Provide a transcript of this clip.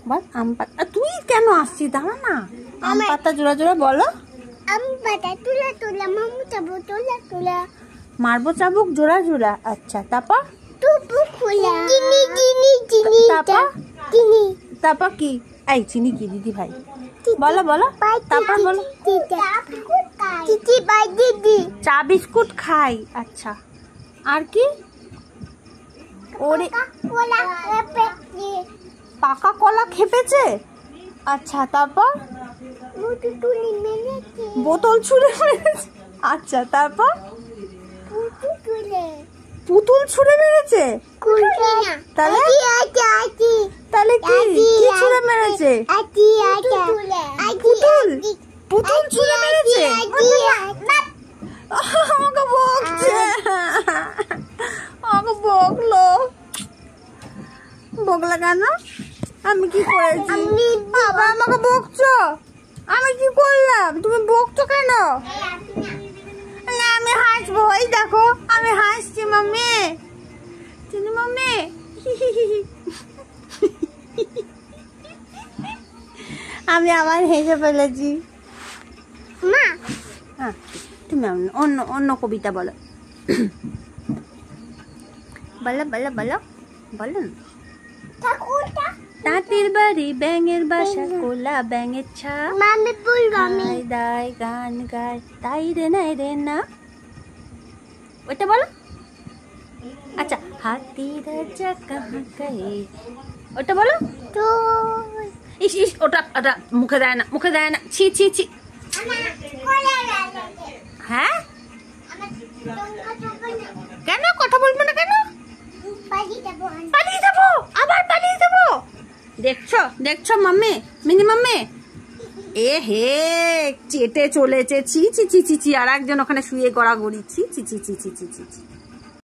বল আম পাতা। তুই কেন আসছিস? দাঁড়া না, আম পাতা জোড়া জোড়া বলো। আম পাতা তুলা তুলা মামু চাবুক তুলা তুলা মারবো চাবুক জোড়া জোড়া। আচ্ছা, তারপর টুপু খোলা চিনি চিনি চিনি তারপর চিনি তারপর কি? এই চিনি কি দিদি ভাই? বলো বলো, তারপর বলো। চিচি বাই দিদি চা বিস্কুট খাই। আচ্ছা, আর কি? ওরে কোলা খেপেছে পাকা কলা খেপেছে। আচ্ছা, তারপর মুটু তুলি মেরেছে বোতল ছুঁড়ে মেরেছে। আচ্ছা, তারপর পুটু তুলে পুতুল ছুঁড়ে মেরেছে। কুলছে না তাহলে আটি আটি তাহলে কি কি ছুঁড়ে মেরেছে? আটি আটি তুলে পুতুল পুতুল ছুঁড়ে মেরেছে। আমাকে বকছে, আমাকে বকলো। বকলা কেন? আমি কি করেছি? বাবা আমাকে বকছো। আমি কি করলাম? তুমি বকছো কেন? না, আমি হাসবো। এই দেখো আমি হাসছি মাম্মি। চিনি মাম্মি, আমি আবার হেসে ফেলেছি। মা হ্যাঁ, তুমি অন্য অন্য কবিতা বলো। বলো বলো বলো বলো না। ঠাকুরটা তাঁতির বাড়ি ব্যাঙের বাসা কোলা ব্যাঙের ছা মামি বলবো আমি খাই দায় গান গায় তাই রে নাই রে না। ওটা বলো। আচ্ছা, হাতি রাজা কাহা গায়ে, ওটা বলো। তো ইস ইস, ওটা ওটা মুখে দেয় না, মুখে দেয় না। ছি ছি ছি। হ্যাঁ, কেন কথা বলবো না কেন? পালিয়ে যাবো, আবার পালিয়ে যাবো। দেখছো দেখছো মাম্মি, মিনি মাম্মি, এ হে চেটে চলেছে। ছি ছি ছি ছি ছি। আর একজন ওখানে শুয়ে গড়াগড়ি। ছি ছি ছি ছি ছি ছি ছি।